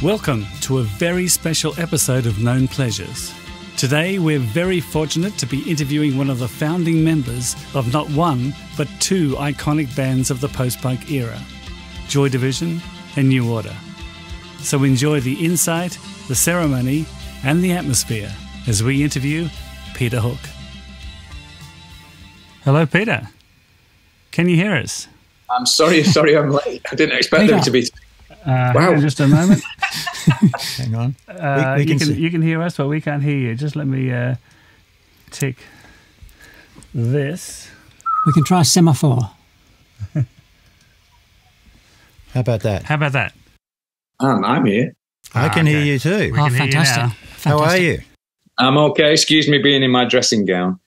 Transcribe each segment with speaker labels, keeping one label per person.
Speaker 1: Welcome to a very special episode of Known Pleasures. Today we're very fortunate to be interviewing one of the founding members of not one, but two iconic bands of the post-punk era, Joy Division and New Order. So enjoy the insight, the ceremony and the atmosphere as we interview Peter Hook. Hello Peter, can you hear us?
Speaker 2: I'm sorry I'm late. I didn't expect
Speaker 1: Peter.
Speaker 2: them to be...
Speaker 1: Wow. Just a moment.
Speaker 3: Hang on.
Speaker 1: You can hear us, but we can't hear you. Just let me tick this.
Speaker 4: We can try semaphore.
Speaker 3: How about that?
Speaker 1: How about that?
Speaker 2: I'm here.
Speaker 3: I can hear you too.
Speaker 1: We can hear you
Speaker 4: fantastic.
Speaker 1: now.
Speaker 3: How are you?
Speaker 2: I'm okay. Excuse me being in my dressing gown.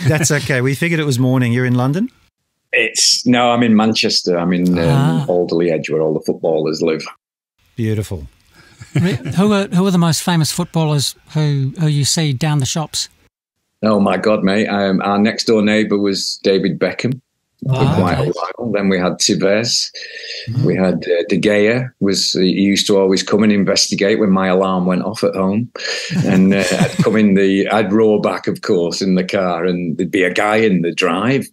Speaker 3: That's okay. We figured it was morning. You're in London?
Speaker 2: No, I'm in Manchester. I'm in Alderley Edge where all the footballers live.
Speaker 3: Beautiful.
Speaker 4: Who are the most famous footballers who you see down the shops?
Speaker 2: Oh my God, mate. Our next door neighbour was David Beckham for quite a while. Then we had Tevez. We had De Gea. He used to always come and investigate when my alarm went off at home. And I'd roar back, of course, in the car, and there'd be a guy in the drive.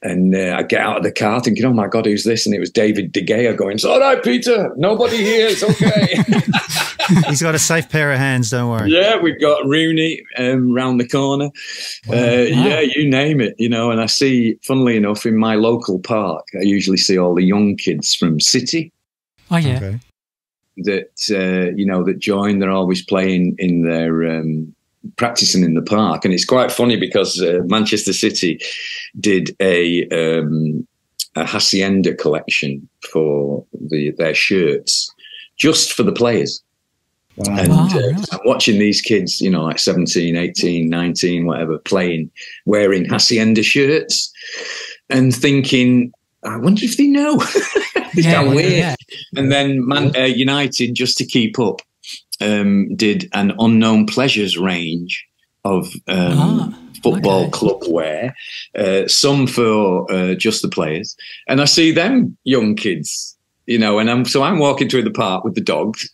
Speaker 2: And I get out of the car thinking, oh, my God, who's this? And it was David De Gea going, it's all right, Peter. Nobody here. It's okay.
Speaker 3: He's got a safe pair of hands, don't worry.
Speaker 2: Yeah, we've got Rooney round the corner. Yeah, you name it, And I see, funnily enough, in my local park, I usually see all the young kids from City.
Speaker 4: Oh, yeah.
Speaker 3: Okay.
Speaker 2: That join. They're always playing in their... practicing in the park, and it's quite funny because Manchester City did a Hacienda collection for their shirts just for the players.
Speaker 3: Wow.
Speaker 2: And
Speaker 4: Really?
Speaker 2: I'm watching these kids, like 17, 18, 19, whatever, playing, wearing Hacienda shirts and thinking, I wonder if they know. It's
Speaker 4: Yeah,
Speaker 2: that weird.
Speaker 4: yeah.
Speaker 2: And then United, just to keep up, did an Unknown Pleasures range of football club wear, some for just the players. And I see them young kids, and I'm walking through the park with the dogs,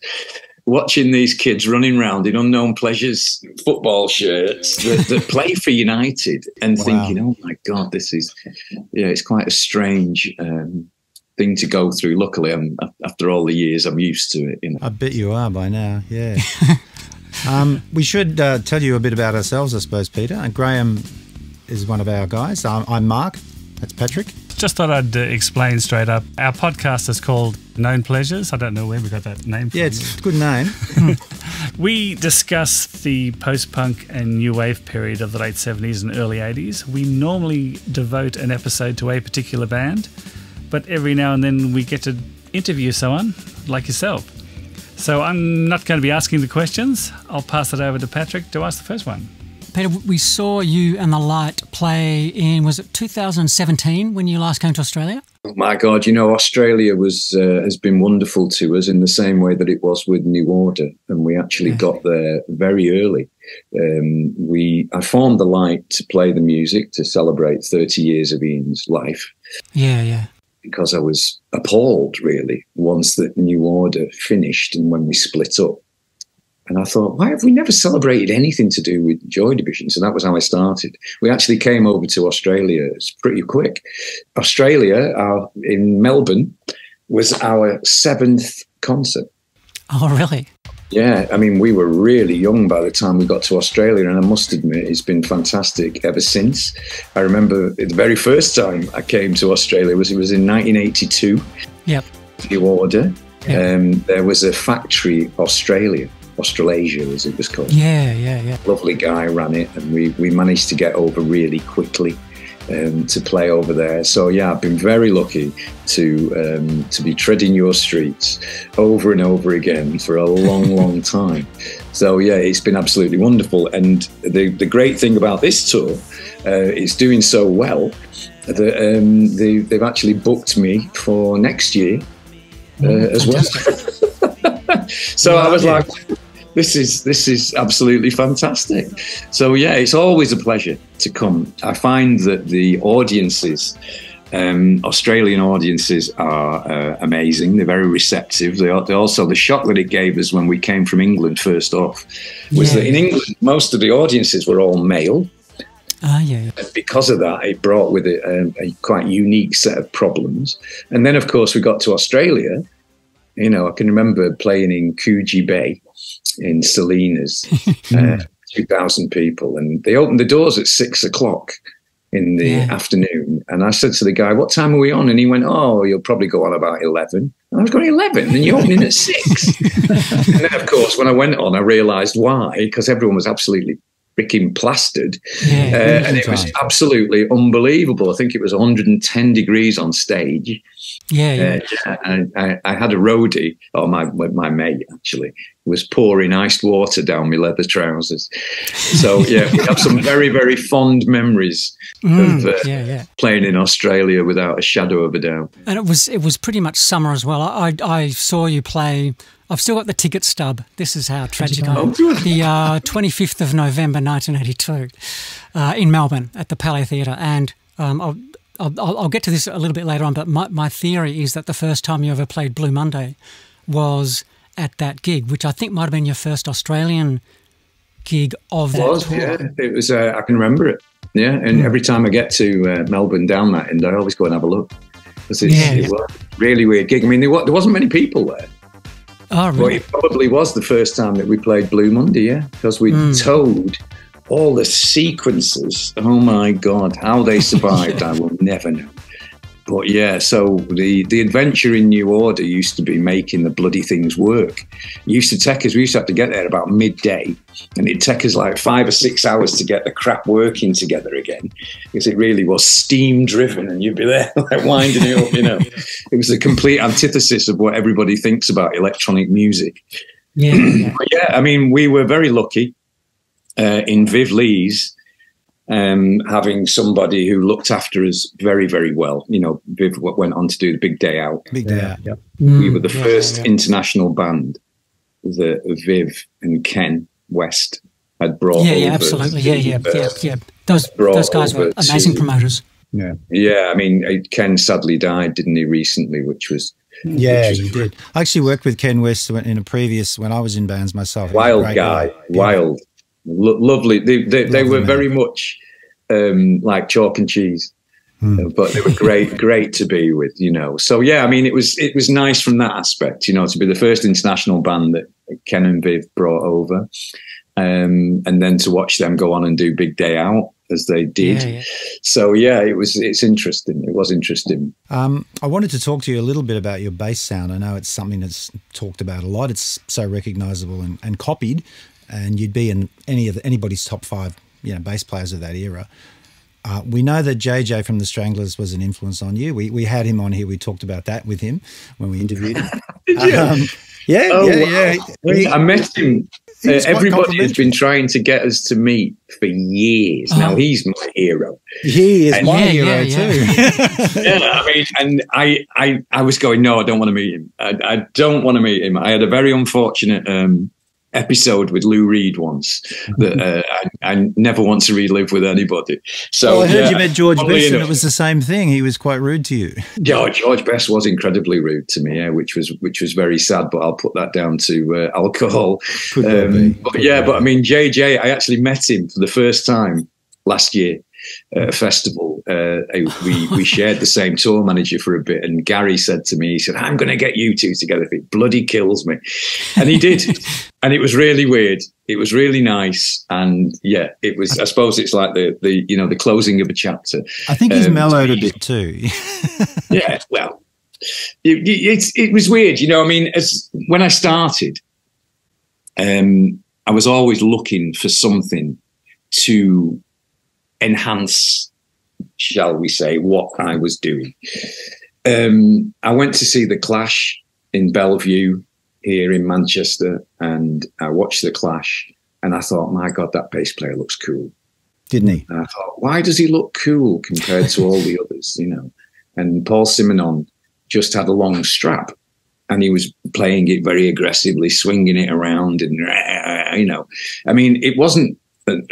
Speaker 2: watching these kids running around in Unknown Pleasures football shirts that play for United, and thinking, oh my God, this is, it's quite a strange thing to go through. Luckily, after all the years, I'm used to it.
Speaker 3: I bet you are by now, yeah. We should tell you a bit about ourselves, I suppose, Peter. And Graham is one of our guys. I'm Mark. That's Patrick.
Speaker 1: Just thought I'd explain straight up. Our podcast is called Known Pleasures. I don't know where we got that name from.
Speaker 3: Yeah, it's a good name.
Speaker 1: We discuss the post-punk and new wave period of the late 70s and early 80s. We normally devote an episode to a particular band, but every now and then we get to interview someone like yourself. So I'm not going to be asking the questions. I'll pass it over to Patrick to ask the first one.
Speaker 4: Peter, we saw you and The Light play in, was it 2017 when you last came to Australia?
Speaker 2: Oh my God, Australia has been wonderful to us in the same way that it was with New Order, and we actually got there very early. I formed The Light to play the music to celebrate 30 years of Ian's life.
Speaker 4: Yeah.
Speaker 2: Because I was appalled, really, once the New Order finished and when we split up. And I thought, why have we never celebrated anything to do with Joy Division? So that was how I started. We actually came over to Australia. It's pretty quick. Australia, in Melbourne, was our 7th concert.
Speaker 4: Oh, really?
Speaker 2: Yeah, we were really young by the time we got to Australia, and I must admit it's been fantastic ever since. I remember the very first time I came to Australia it was in 1982.
Speaker 4: Yep.
Speaker 2: New Order.
Speaker 4: Yep.
Speaker 2: There was a factory, Australasia as it was called.
Speaker 4: Yeah.
Speaker 2: Lovely guy ran it, and we managed to get over really quickly to play over there. So yeah, I've been very lucky to be treading your streets over and over again for a long time. So yeah, it's been absolutely wonderful. And the great thing about this tour, it's doing so well that they've actually booked me for next year as well. So I was like, this is absolutely fantastic. So yeah, it's always a pleasure to come. I find that the audiences Australian audiences are amazing. They're very receptive. They also, the shock that it gave us when we came from England first off was that in England, most of the audiences were all male. And because of that, it brought with it a quite unique set of problems. And then, of course, we got to Australia. You know, I can remember playing in Coogee Bay in Salinas, 2,000 people, and they opened the doors at 6 o'clock in the afternoon. And I said to the guy, "What time are we on?" And he went, "Oh, you'll probably go on about 11. And I was going, 11? And you're opening at 6? And then, of course, when I went on, I realised why, because everyone was absolutely freaking plastered. And it was absolutely unbelievable. I think it was 110 degrees on stage. I had a roadie, or my mate actually, was pouring iced water down my leather trousers. So we have some very, very fond memories of playing in Australia without a shadow of a doubt.
Speaker 4: And it was pretty much summer as well. I saw you play. I've still got the ticket stub. This is how tragic I am. The 25th of November 1982 in Melbourne at the Palais Theatre. And I'll get to this a little bit later on, but my theory is that the first time you ever played Blue Monday was at that gig, which I think might have been your first Australian gig of that tour.
Speaker 2: Yeah, it was. I can remember it. Yeah, and every time I get to Melbourne down that end, I always go and have a look. Because it was a really weird gig. I mean, there wasn't many people there.
Speaker 4: Oh, really?
Speaker 2: But it probably was the first time that we played Blue Monday, because we towed all the sequences. Oh my God, how they survived, I will never know. But so the adventure in New Order used to be making the bloody things work. It used to take us, we used to have to get there about midday, and it'd take us like 5 or 6 hours to get the crap working together again, because it really was steam driven, and you'd be there like winding it up, you know. It was the complete antithesis of what everybody thinks about electronic music. But I mean, we were very lucky in Viv Lees, having somebody who looked after us very, very well. You know, Viv went on to do the Big Day Out.
Speaker 3: Big Day Out.
Speaker 2: We were the first international band that Viv and Ken West had brought over.
Speaker 4: Absolutely. Those guys were amazing promoters.
Speaker 2: I mean, Ken sadly died, didn't he, recently, which was...
Speaker 3: he did. I actually worked with Ken West in a previous, when I was in bands myself.
Speaker 2: Wild guy. Wild. Lovely. They were very much like chalk and cheese, but they were great to be with, you know. So I mean, it was nice from that aspect, you know, to be the first international band that Ken and Viv brought over, and then to watch them go on and do Big Day Out as they did. So it's interesting. It was interesting. I
Speaker 3: wanted to talk to you a little bit about your bass sound. I know it's something that's talked about a lot. It's so recognisable and copied. And you'd be in anybody's top 5, bass players of that era. We know that JJ from the Stranglers was an influence on you. We had him on here. We talked about that with him when we interviewed him.
Speaker 2: Did you? I met him. Everybody has been trying to get us to meet for years. Now he's my hero.
Speaker 3: He is my hero too.
Speaker 2: I mean, and I was going, no, I don't want to meet him. I don't want to meet him. I had a very unfortunate episode with Lou Reed once that I never want to relive with anybody. So
Speaker 3: I heard you met George Best, and it was the same thing. He was quite rude to you.
Speaker 2: Yeah, George Best was incredibly rude to me. Which was very sad. But I'll put that down to alcohol. But I mean, JJ, I actually met him for the first time last year at a festival. We shared the same tour manager for a bit, and Gary said to me, he said, "I'm going to get you two together if it bloody kills me," and he did. And it was really weird. It was really nice, and it was. I suppose it's like the closing of a chapter.
Speaker 3: I think he's mellowed a bit too.
Speaker 2: Well, it was weird, you know. I mean, when I started, I was always looking for something to enhance, shall we say, what I was doing. I went to see The Clash in Bellevue here in Manchester, and I watched The Clash, and I thought, my God, that bass player looks cool.
Speaker 3: Didn't he?
Speaker 2: And I thought, why does he look cool compared to all the others, you know? And Paul Simonon just had a long strap, and he was playing it very aggressively, swinging it around, and, you know, I mean, it wasn't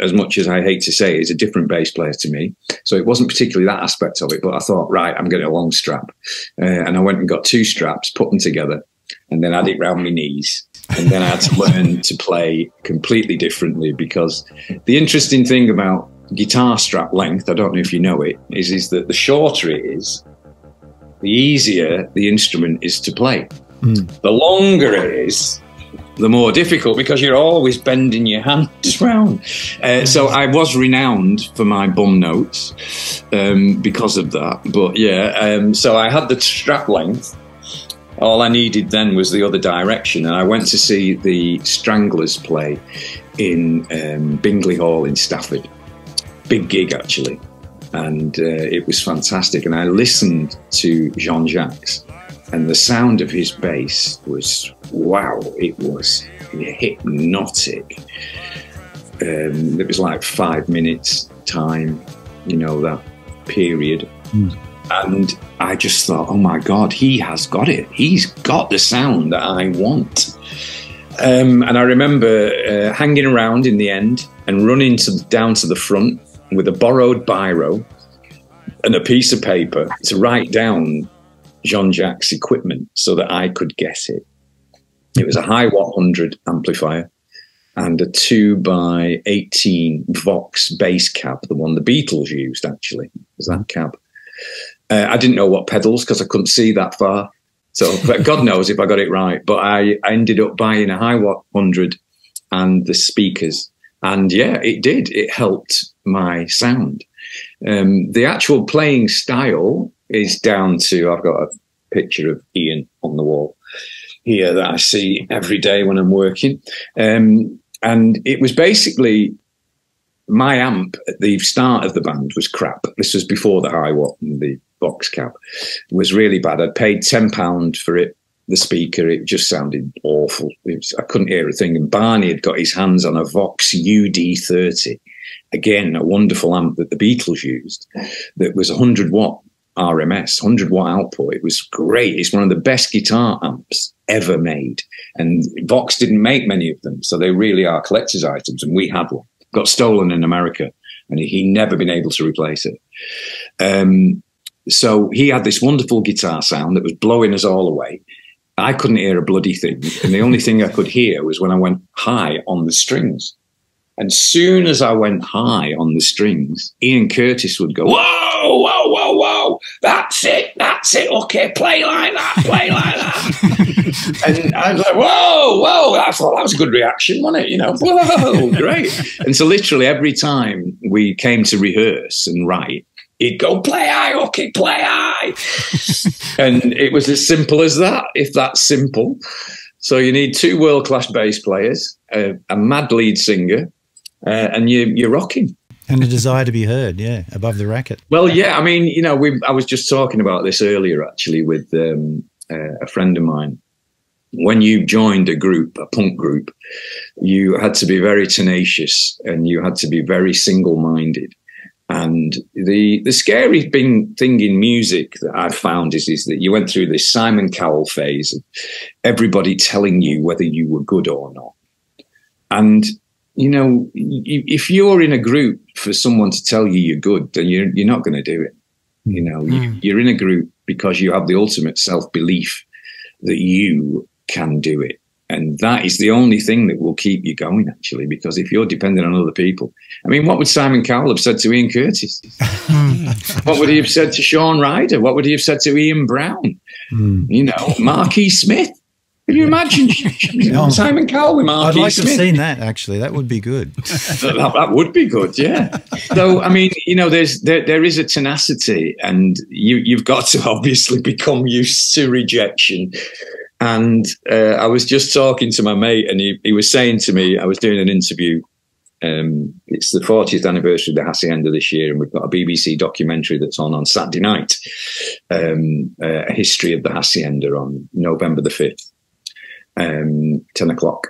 Speaker 2: as much as I hate to say, is a different bass player to me. So it wasn't particularly that aspect of it, but I thought, right, I'm getting a long strap. And I went and got 2 straps, put them together, and then had it round my knees. And then I had to learn to play completely differently, because the interesting thing about guitar strap length, I don't know if you know it, is that the shorter it is, the easier the instrument is to play. The longer it is, the more difficult, because you're always bending your hands round. So I was renowned for my bum notes because of that. But yeah, so I had the strap length. All I needed then was the other direction. And I went to see the Stranglers play in Bingley Hall in Stafford. Big gig, actually. And it was fantastic. And I listened to Jean-Jacques, and the sound of his bass was, wow, it was hypnotic. It was like 5 minutes time, you know, that period. And I just thought, oh my God, he has got it. He's got the sound that I want. And I remember hanging around in the end and running down to the front with a borrowed biro and a piece of paper to write down Jean-Jacques' equipment so that I could get it. It was a Hiwatt 100 amplifier and a 2x18 Vox bass cab, the one the Beatles used, actually, was that cab. I didn't know what pedals, because I couldn't see that far. So, but God knows if I got it right. But I ended up buying a Hiwatt 100 and the speakers. And yeah, it did. It helped my sound. The actual playing style is down to, I've got a picture of Ian on the wall here that I see every day when I'm working. And it was basically, my amp at the start of the band was crap. This was before the Hiwatt and the Vox cab. It was really bad. I'd paid £10 for it, the speaker. It just sounded awful. I couldn't hear a thing. And Barney had got his hands on a Vox UD30. Again, a wonderful amp that the Beatles used that was 100 watt RMS, 100 watt output. It was great. It's one of the best guitar amps ever made. And Vox didn't make many of them, so they really are collector's items. And we had one. Got stolen in America, and he'd never been able to replace it. So he had this wonderful guitar sound that was blowing us all away. I couldn't hear a bloody thing. And the only thing I could hear was when I went high on the strings. And soon as I went high on the strings, Ian Curtis would go, whoa, whoa, whoa, whoa, that's it, okay, play like that, play like that. And I was like, whoa, whoa, I thought that was a good reaction, wasn't it? You know, whoa, great. And so literally every time we came to rehearse and write, he'd go, play high, okay, play high. And it was as simple as that, if that's simple. So you need 2 world-class bass players, a mad lead singer, and you're rocking.
Speaker 3: And a desire to be heard, yeah, above the racket.
Speaker 2: Well, yeah, I mean, you know, I was just talking about this earlier, actually, with a friend of mine. When you joined a group, a punk group, you had to be very tenacious and you had to be very single-minded. And the scary thing in music that I've found is that you went through this Simon Cowell phase of everybody telling you whether you were good or not. And you know, if you're in a group for someone to tell you you're good, then you're not going to do it. You know, you're in a group because you have the ultimate self-belief that you can do it. And that is the only thing that will keep you going, actually, because if you're dependent on other people, I mean, what would Simon Cowell have said to Ian Curtis? What would he have said to Shawn Ryder? What would he have said to Ian Brown? You know, Marquis Smith. Can you imagine Simon Cowell with Marquis Smith?
Speaker 3: I'd like to have seen that, actually. That would be good.
Speaker 2: That would be good, yeah. So, I mean, you know, there is a tenacity, and you've got to obviously become used to rejection. And I was just talking to my mate, and he was saying to me, I was doing an interview. It's the 40th anniversary of the Hacienda this year, and we've got a BBC documentary that's on Saturday night, a history of the Hacienda on November the 5th. 10 o'clock.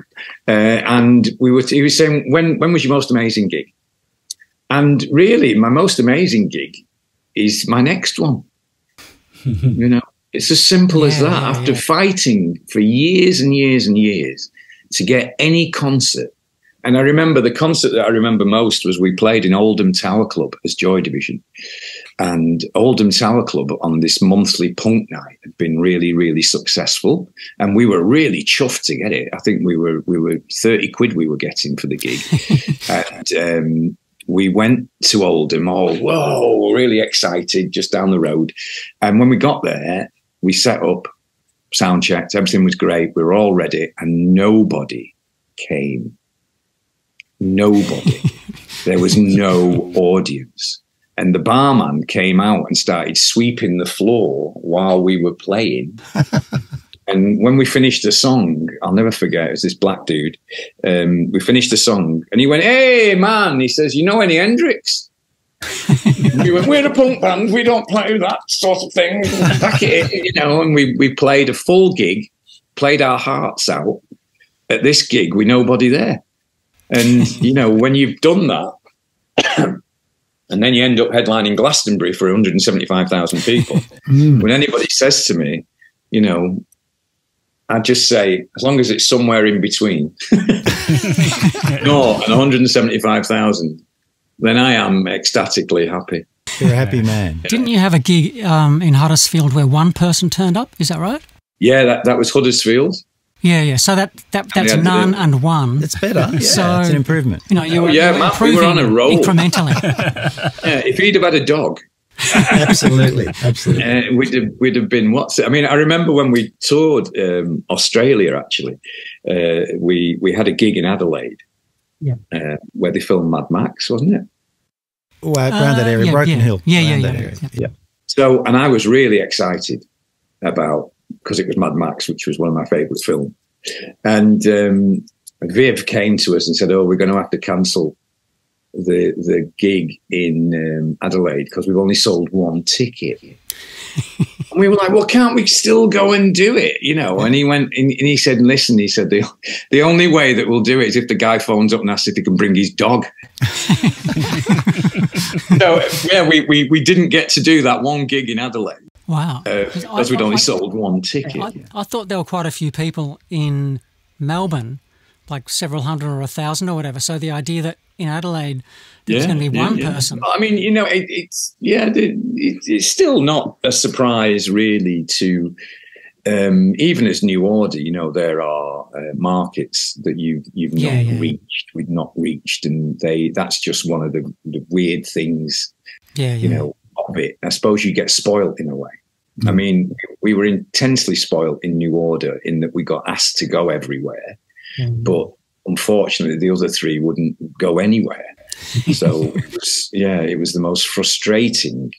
Speaker 2: And he was saying, when was your most amazing gig? And really, my most amazing gig is my next one. You know, it's as simple as that. After fighting for years and years and years to get any concert, And I remember the concert that I remember most was we played in Oldham Tower Club as Joy Division. And Oldham Tower Club on this monthly punk night had been really, really successful. And we were really chuffed to get it. I think we were 30 quid we were getting for the gig. And we went to Oldham, whoa, really excited, just down the road. And when we got there, we set up, sound checked, everything was great. We were all ready, and nobody came. Nobody. There was no audience. And the barman came out and started sweeping the floor while we were playing. And when we finished the song, I'll never forget, it was this black dude. We finished the song and he went, "Hey, man," he says, "you know any Hendrix?" We went, "We're a punk band. We don't play that sort of thing." Back it, you know, and we played a full gig, played our hearts out. At this gig with nobody there. And, you know, when you've done that, and then you end up headlining Glastonbury for 175,000 people, when anybody says to me, you know, I just say, as long as it's somewhere in between, no, and 175,000, then I am ecstatically happy.
Speaker 3: You're a happy man.
Speaker 4: Didn't you have a gig in Huddersfield where one person turned up? Is that right?
Speaker 2: Yeah, that was Huddersfield.
Speaker 4: Yeah. So that's none and one.
Speaker 3: It's better. Yeah,
Speaker 4: so
Speaker 3: it's an improvement.
Speaker 4: You know, you were
Speaker 2: Matt, we were on a roll
Speaker 4: incrementally.
Speaker 2: Yeah, if he'd have had a dog.
Speaker 3: Absolutely.
Speaker 2: We'd have been I mean, I remember when we toured Australia. Actually, we had a gig in Adelaide, where they filmed Mad Max, wasn't it?
Speaker 3: Around that area, Broken Hill.
Speaker 2: Yeah. So, and I was really excited about, because it was Mad Max, which was one of my favourite films, and Viv came to us and said, "Oh, we're going to have to cancel the gig in Adelaide because we've only sold one ticket." And we were like, "Well, can't we still go and do it?" You know? And he went and he said, "Listen," he said, the only way that we'll do it is if the guy phones up and asks if he can bring his dog." So yeah, we didn't get to do that one gig in Adelaide.
Speaker 4: Wow.
Speaker 2: Because we'd only sold one ticket.
Speaker 4: I thought there were quite a few people in Melbourne, like several hundred or 1,000 or whatever. So the idea that in Adelaide there's going to be one person.
Speaker 2: I mean, you know, it's still not a surprise really to, even as New Order, you know, there are markets that you've not reached, and that's just one of the weird things, you know, of it. I suppose you get spoiled in a way. I mean, we were intensely spoiled in New Order in that we got asked to go everywhere, but unfortunately the other three wouldn't go anywhere. So it was the most frustrating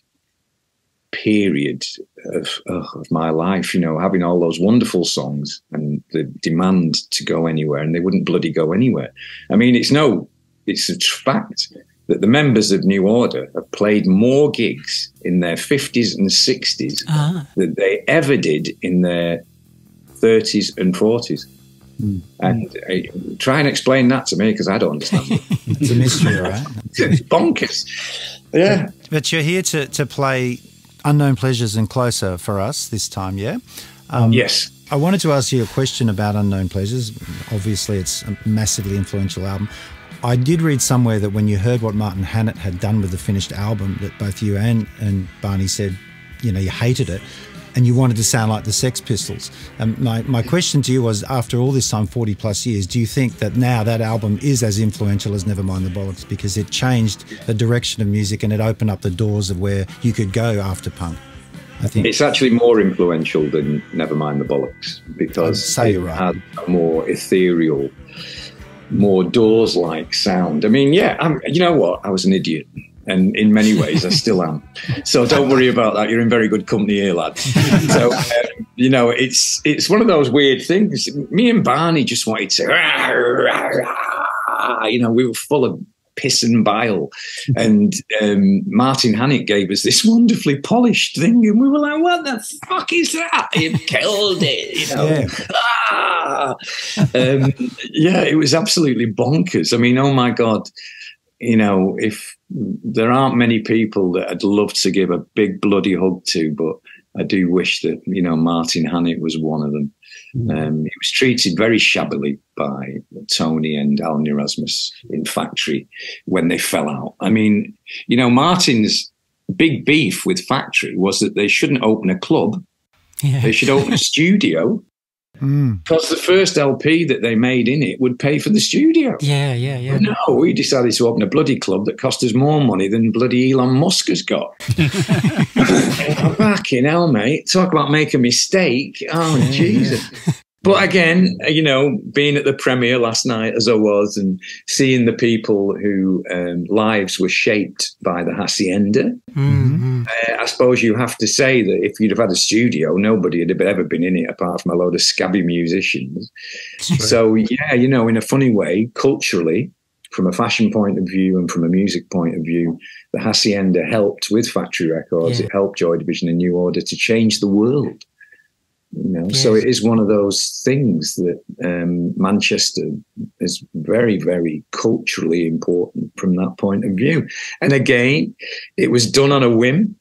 Speaker 2: period of my life, you know, having all those wonderful songs and the demand to go anywhere, and they wouldn't bloody go anywhere. I mean, it's a fact that the members of New Order have played more gigs in their 50s and 60s than they ever did in their 30s and 40s. And try and explain that to me, because I don't understand it.
Speaker 3: It's a mystery, right?
Speaker 2: It's bonkers. Yeah.
Speaker 3: But you're here to play Unknown Pleasures and Closer for us this time, yeah?
Speaker 2: Yes.
Speaker 3: I wanted to ask you a question about Unknown Pleasures. Obviously, it's a massively influential album. I did read somewhere that when you heard what Martin Hannett had done with the finished album, that both you and Barney said, you know, you hated it and you wanted to sound like the Sex Pistols. My question to you was, after all this time, 40 plus years, do you think that now that album is as influential as Nevermind the Bollocks, because it changed the direction of music and it opened up the doors of where you could go after punk? I think
Speaker 2: it's actually more influential than Nevermind the Bollocks, because it had a more ethereal, more Doors-like sound. I mean, you know what? I was an idiot, and in many ways I still am. So don't worry about that. You're in very good company here, lad. So, you know, it's one of those weird things. Me and Barney just wanted to, you know, we were full of piss and bile. And Martin Hannett gave us this wonderfully polished thing, and we were like, what the fuck is that? You've killed it, you know. It was absolutely bonkers. I mean, oh my God. if there aren't many people that I'd love to give a big bloody hug to, but I do wish that, Martin Hannett was one of them. He was treated very shabbily by Tony and Alan Erasmus in Factory when they fell out. I mean, Martin's big beef with Factory was that they shouldn't open a club. Yeah. They should open a studio. Because the first LP that they made in it would pay for the studio.
Speaker 4: Yeah.
Speaker 2: No, we decided to open a bloody club that cost us more money than bloody Elon Musk has got. Fucking hell, mate. Talk about making a mistake. Oh, yeah, Jesus. Yeah. But again, being at the premiere last night as I was and seeing the people who lives were shaped by the Hacienda, I suppose you have to say that if you'd have had a studio, nobody had ever been in it apart from a load of scabby musicians. So, yeah, in a funny way, culturally, from a fashion point of view and from a music point of view, the Hacienda helped with Factory Records. Yeah. It helped Joy Division and New Order to change the world. Yes. So it is one of those things that Manchester is very, very culturally important from that point of view. And again, it was done on a whim,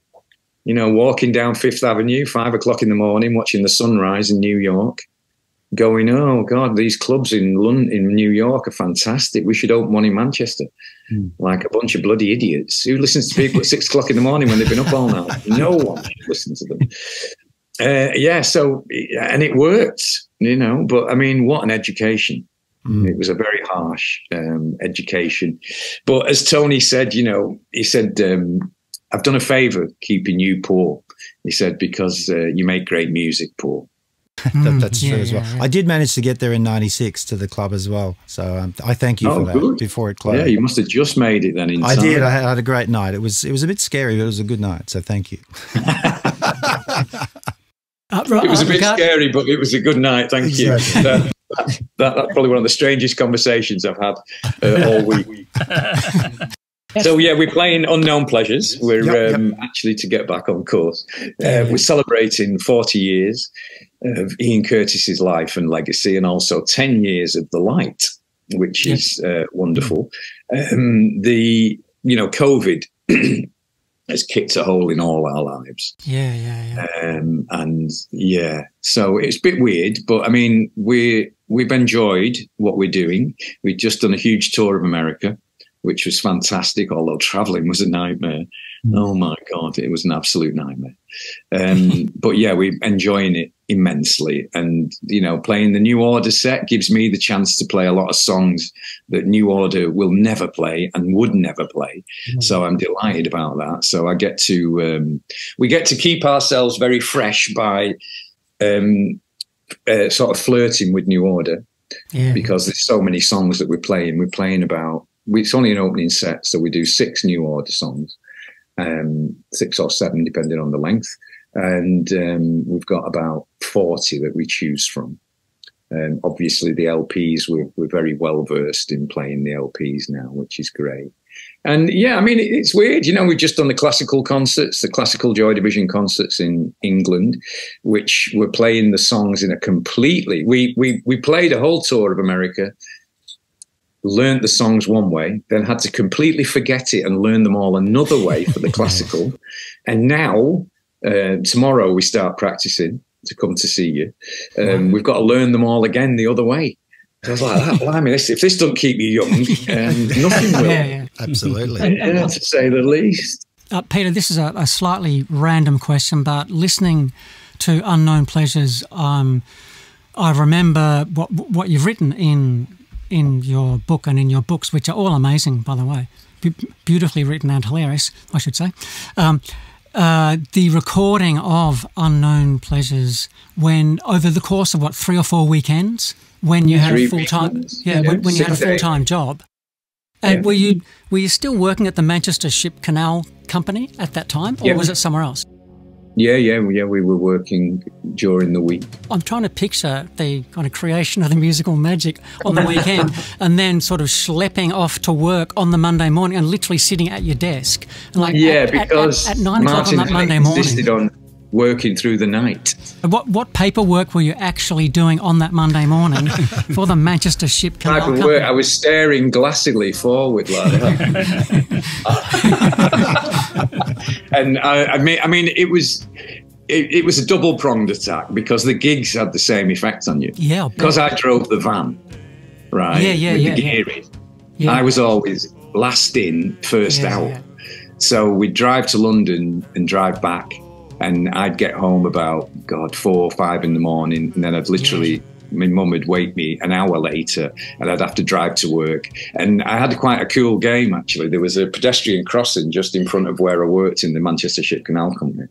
Speaker 2: walking down Fifth Avenue, 5 o'clock in the morning, watching the sunrise in New York, going, oh God, these clubs in London, in New York are fantastic. We should open one in Manchester. Like a bunch of bloody idiots. Who listens to people at 6 o'clock in the morning when they've been up all night? No one should listen to them. And it worked, but I mean, what an education. It was a very harsh education. But as Tony said, he said, I've done a favor keeping you poor. He said, because you make great music, Paul.
Speaker 3: That's true as well. Yeah. I did manage to get there in '96 to the club as well. So I thank you for that. Good. Before it closed.
Speaker 2: Yeah, you must have just made it then.
Speaker 3: I did. I had a great night. It was a bit scary, but it was a good night. So thank you.
Speaker 2: It was a bit scary, but it was a good night. Thank you. That's probably one of the strangest conversations I've had all week. So, yeah, we're playing Unknown Pleasures. We're actually, to get back on course, we're celebrating 40 years of Ian Curtis's life and legacy, and also 10 years of The Light, which is wonderful. COVID has kicked a hole in all our lives. So it's a bit weird, but I mean, we've enjoyed what we're doing. We've just done a huge tour of America, which was fantastic, although traveling was a nightmare. Oh my God, it was an absolute nightmare. But yeah, we're enjoying it immensely. And, playing the New Order set gives me the chance to play a lot of songs that New Order will never play and would never play. So I'm delighted about that. So I get to, we get to keep ourselves very fresh by sort of flirting with New Order because there's so many songs that we're playing. We're playing about, it's only an opening set, so we do 6 New Order songs, 6 or 7, depending on the length. And we've got about 40 that we choose from. Obviously, the LPs, we're very well versed in playing the LPs now, which is great. And yeah, I mean, it's weird. We've just done the classical concerts, the classical Joy Division concerts in England, which we're playing the songs in a completely, we played a whole tour of America, learned the songs one way, then had to completely forget it and learn them all another way for the classical. And now, tomorrow we start practicing to come to see you. We've got to learn them all again the other way. So I was like, blimey, if this doesn't keep you young, nothing will.
Speaker 3: Yeah. Absolutely.
Speaker 2: To say the least.
Speaker 4: Peter, this is a slightly random question, but listening to Unknown Pleasures, I remember what you've written in your book and in your books, which are all amazing, by the way, beautifully written and hilarious, I should say. The recording of Unknown Pleasures when over the course of 3 or 4 weekends, when you had a full-time, when you had a full-time job, and were you still working at the Manchester Ship Canal Company at that time, or was it somewhere else?
Speaker 2: Yeah, we were working during the week.
Speaker 4: I'm trying to picture the kind of creation of the musical magic on the weekend and then sort of schlepping off to work on the Monday morning and literally sitting at your desk. And
Speaker 2: because
Speaker 4: at 9 o'clock on that Monday morning.
Speaker 2: working through the night.
Speaker 4: What paperwork were you actually doing on that Monday morning for the Manchester Ship Canal Company?
Speaker 2: I was staring glassily forward like that. And I mean, it was a double-pronged attack because the gigs had the same effect on you.
Speaker 4: Yeah.
Speaker 2: Because I drove the van, right? With the gearing. Yeah. I was always last in, first out. Yeah. So we'd drive to London and drive back, and I'd get home about, 4 or 5 in the morning, and then I'd literally, my mum would wake me an hour later, and I'd have to drive to work. And I had quite a cool game, actually. There was a pedestrian crossing just in front of where I worked in the Manchester Ship Canal Company.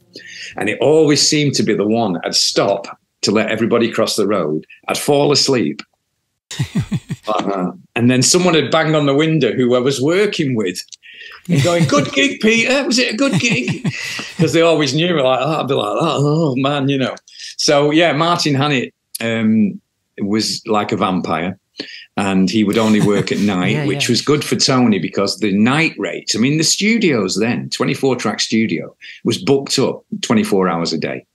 Speaker 2: And it always seemed to be the one. I'd stop to let everybody cross the road. I'd fall asleep. And then someone had banged on the window who I was working with. And going, good gig, Peter. Was it a good gig? Because they always knew me like that. I'd be like, oh man, you know. So yeah, Martin Hannett was like a vampire, and he would only work at night, which was good for Tony because the night rates. I mean, the studios then, 24-track studio, was booked up 24 hours a day.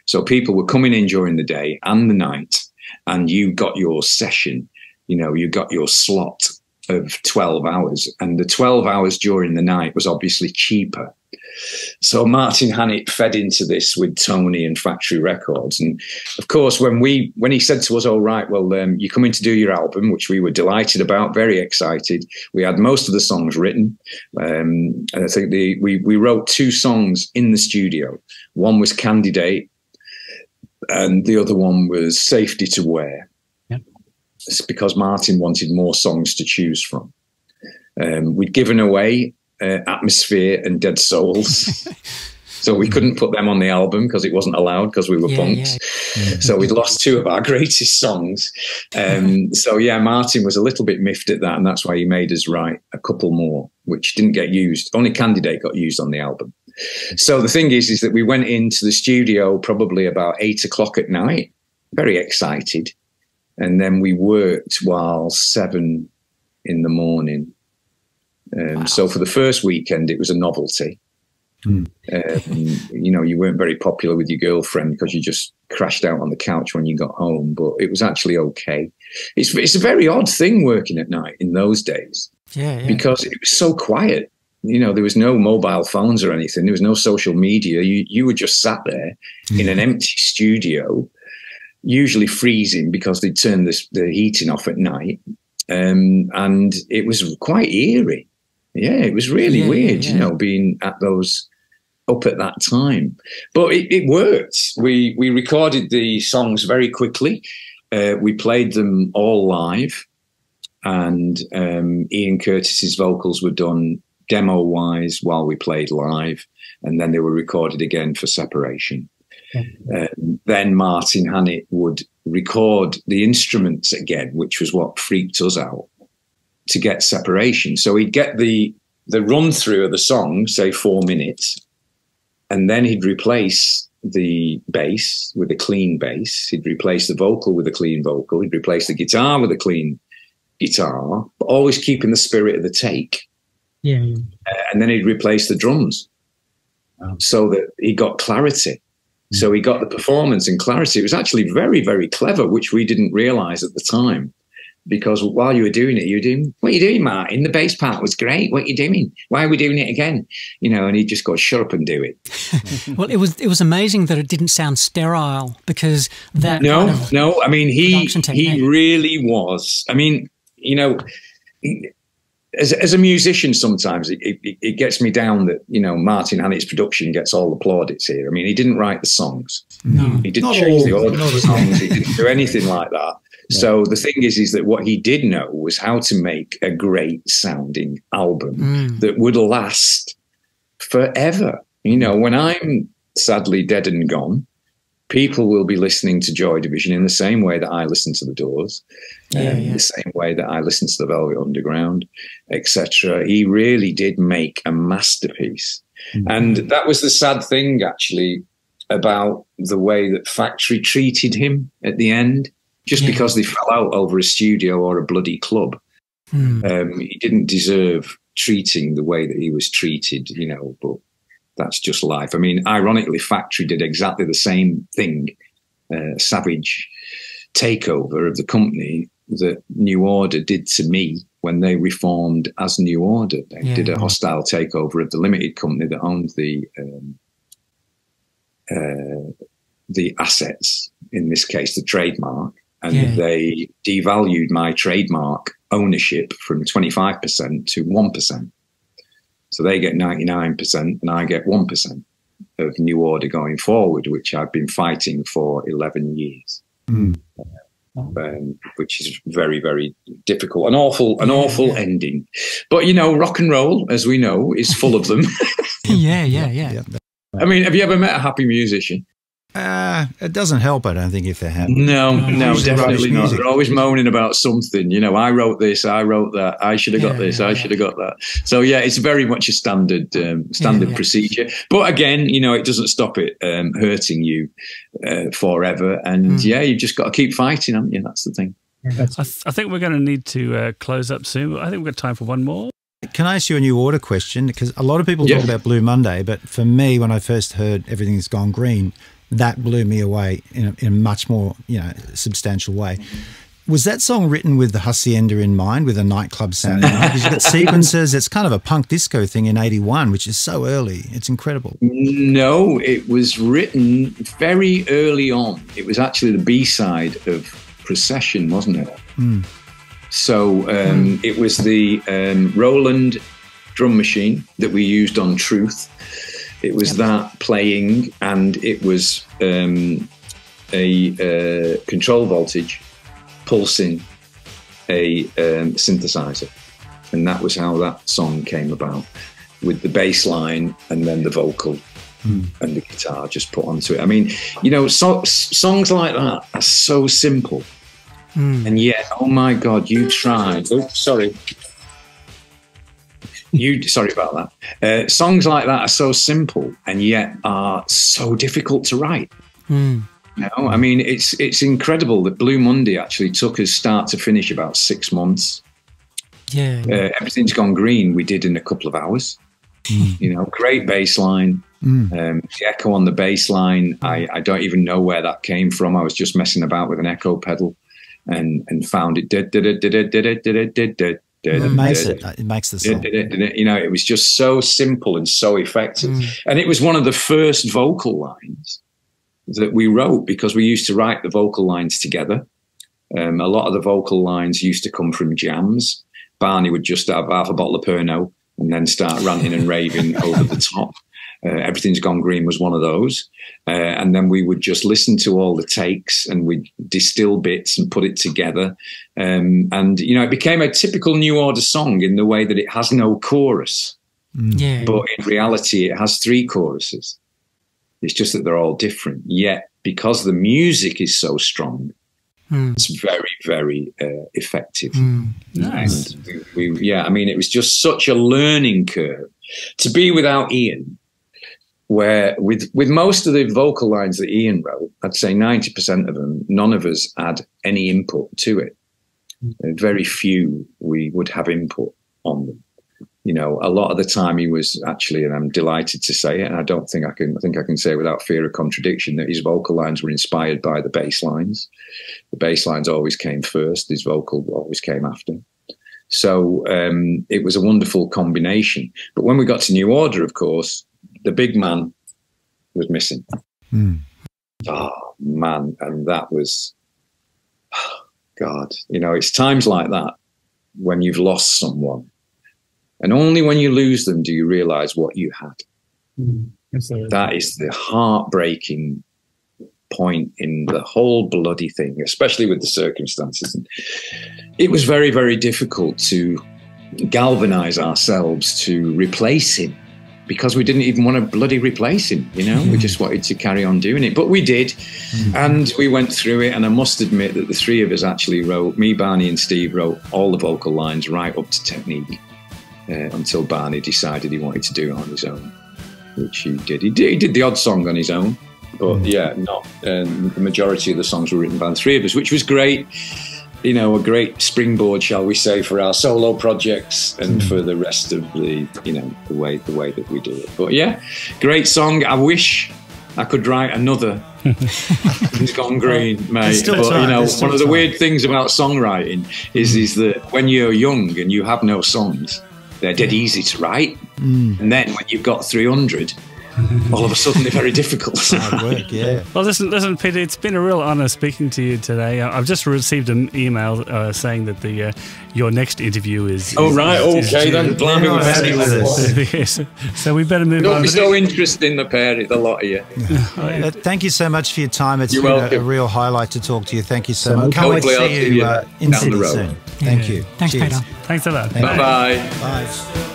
Speaker 2: So people were coming in during the day and the night, and you got your session. You know, you got your slot of 12 hours, and the 12 hours during the night was obviously cheaper. So Martin Hannett fed into this with Tony and Factory Records. And of course, when he said to us, all right, well, you're coming to do your album, which we were delighted about, very excited. We had most of the songs written. And I think we wrote 2 songs in the studio. One was Candidate, and the other one was Safety to Wear. It's because Martin wanted more songs to choose from. We'd given away Atmosphere and Dead Souls. So we couldn't put them on the album because it wasn't allowed because we were punks. Yeah. So we'd lost 2 of our greatest songs. So yeah, Martin was a little bit miffed at that, and that's why he made us write a couple more, which didn't get used. Only Candidate got used on the album. So the thing is that we went into the studio probably about 8 o'clock at night, very excited. And then we worked while 7 in the morning. Wow. So for the first weekend, it was a novelty. You know, you weren't very popular with your girlfriend because you just crashed out on the couch when you got home, but it was actually okay. It's a very odd thing working at night in those days. Because it was so quiet. You know, there was no mobile phones or anything. There was no social media. You were just sat there in an empty studio, usually freezing because they'd turn the heating off at night. And it was quite eerie. Yeah, it was really weird, you know, being up at that time. But it worked. We recorded the songs very quickly. We played them all live. And Ian Curtis's vocals were done demo-wise while we played live. And then they were recorded again for separation. Then Martin Hannett would record the instruments again, which was what freaked us out, to get separation. So he'd get the run through of the song, say 4 minutes, and then he'd replace the bass with a clean bass. He'd replace the vocal with a clean vocal. He'd replace the guitar with a clean guitar, but always keeping the spirit of the take. And then he'd replace the drums so that he got clarity. So he got the performance and clarity. It was actually very, very clever, which we didn't realize at the time. Because while you were doing it, you were doing, what are you doing, Martin? The bass part was great. What are you doing? Why are we doing it again? You know, and he'd just go, shut up and do it.
Speaker 4: Well, it was amazing that it didn't sound sterile because that
Speaker 2: No. I mean, he really was. I mean, you know, as a musician, sometimes it gets me down that, you know, Martin Hannett's production gets all the plaudits here. I mean, he didn't write the songs. He didn't change the order of the songs. He didn't do anything like that. So the thing is that what he did know was how to make a great sounding album that would last forever. You know, when I'm sadly dead and gone, people will be listening to Joy Division in the same way that I listen to the Doors, the same way that I listen to the Velvet Underground, etc. He really did make a masterpiece. And that was the sad thing, actually, about the way that Factory treated him at the end. Just because they fell out over a studio or a bloody club. He didn't deserve treating the way that he was treated, you know, but that's just life. I mean, ironically, Factory did exactly the same thing, savage takeover of the company that New Order did to me when they reformed as New Order. They did a hostile takeover of the limited company that owned the assets, in this case, the trademark, and they devalued my trademark ownership from 25% to 1%. So they get 99% and I get 1% of New Order going forward, which I've been fighting for 11 years. Which is very, very difficult. An awful ending. But, you know, rock and roll, as we know, is full of them.
Speaker 4: Yeah.
Speaker 2: I mean, have you ever met a happy musician?
Speaker 3: It doesn't help, I don't think, if they're happy.
Speaker 2: No, definitely not. They're always moaning about something. You know, I wrote this, I wrote that, I should have got this, I should have got that. So, yeah, it's very much a standard procedure. But again, you know, it doesn't stop it hurting you forever. And, you've just got to keep fighting, haven't you? That's the thing.
Speaker 1: I think we're going to need to close up soon. I think we've got time for one more.
Speaker 3: Can I ask you a New Order question? Because a lot of people talk about Blue Monday, but for me, when I first heard Everything's Gone Green, that blew me away in a much more, you know, substantial way. Was that song written with the Hacienda in mind, with a nightclub sound in mind? Because you've got sequences, it's kind of a punk disco thing in 81, which is so early. It's incredible.
Speaker 2: No, it was written very early on. It was actually the B-side of Procession, wasn't it? So it was the Roland drum machine that we used on Truth. It was that playing, and it was a control voltage pulsing a synthesizer. And that was how that song came about, with the bass line and then the vocal and the guitar just put onto it. I mean, you know, songs like that are so simple. And yet, oh my God, you tried. Oh, sorry. Sorry about that. Songs like that are so simple and yet are so difficult to write. You know, I mean, it's incredible that Blue Monday actually took us start to finish about 6 months. Everything's Gone Green we did in a couple of hours. You know, great bass line. The echo on the bass line, I don't even know where that came from. I was just messing about with an echo pedal and found it.
Speaker 3: It makes the song.
Speaker 2: You know, it was just so simple and so effective. And it was one of the first vocal lines that we wrote, because we used to write the vocal lines together. A lot of the vocal lines used to come from jams. Barney would just have half a bottle of Pernod and then start ranting and raving over the top. Everything's Gone Green was one of those. And then we would just listen to all the takes and we'd distill bits and put it together. And, you know, it became a typical New Order song in the way that it has no chorus. But in reality, it has 3 choruses. It's just that they're all different. Yet, because the music is so strong, it's very, very effective.
Speaker 1: Nice.
Speaker 2: And I mean, it was just such a learning curve to be without Ian. Where with most of the vocal lines that Ian wrote, I'd say 90% of them, none of us had any input to it. Very few we would have input on them. You know, a lot of the time he was actually, and I'm delighted to say it, and I think I can say without fear of contradiction, that his vocal lines were inspired by the bass lines. The bass lines always came first, his vocal always came after. So it was a wonderful combination. But when we got to New Order, of course, the big man was missing. Oh, man. And that was, God, you know, it's times like that when you've lost someone. And only when you lose them do you realize what you had. That is the heartbreaking point in the whole bloody thing, especially with the circumstances. And it was very, very difficult to galvanize ourselves to replace him, because we didn't even want to bloody replace him, you know? We just wanted to carry on doing it. But we did, and we went through it, and I must admit that the 3 of us actually wrote, me, Barney and Steve wrote all the vocal lines right up to technique until Barney decided he wanted to do it on his own, which he did. He did the odd song on his own, but yeah, not. The majority of the songs were written by the 3 of us, which was great. a great springboard, shall we say, for our solo projects and for the rest of the way that we do it. But yeah, great song. I wish I could write another. It's gone green, mate. But one of the weird things about songwriting is that when you're young and you have no songs, they're dead easy to write, and then when you've got 300. All of a sudden, they're very difficult.
Speaker 3: Hard work, yeah.
Speaker 1: Well, listen, Peter. It's been a real honour speaking to you today. I've just received an email saying that your next interview is.
Speaker 2: Oh right, okay then. Blimey,
Speaker 1: yes. So we better move on.
Speaker 2: Don't be so interested in the lot of you.
Speaker 3: Thank you so much for your time. It's been a real highlight to talk to you. Thank you so much.
Speaker 2: Can't wait to
Speaker 3: see you in Sydney soon. Thank you.
Speaker 4: Thanks,
Speaker 3: Cheers.
Speaker 4: Peter.
Speaker 1: Thanks a lot.
Speaker 2: Bye-bye.
Speaker 3: Bye.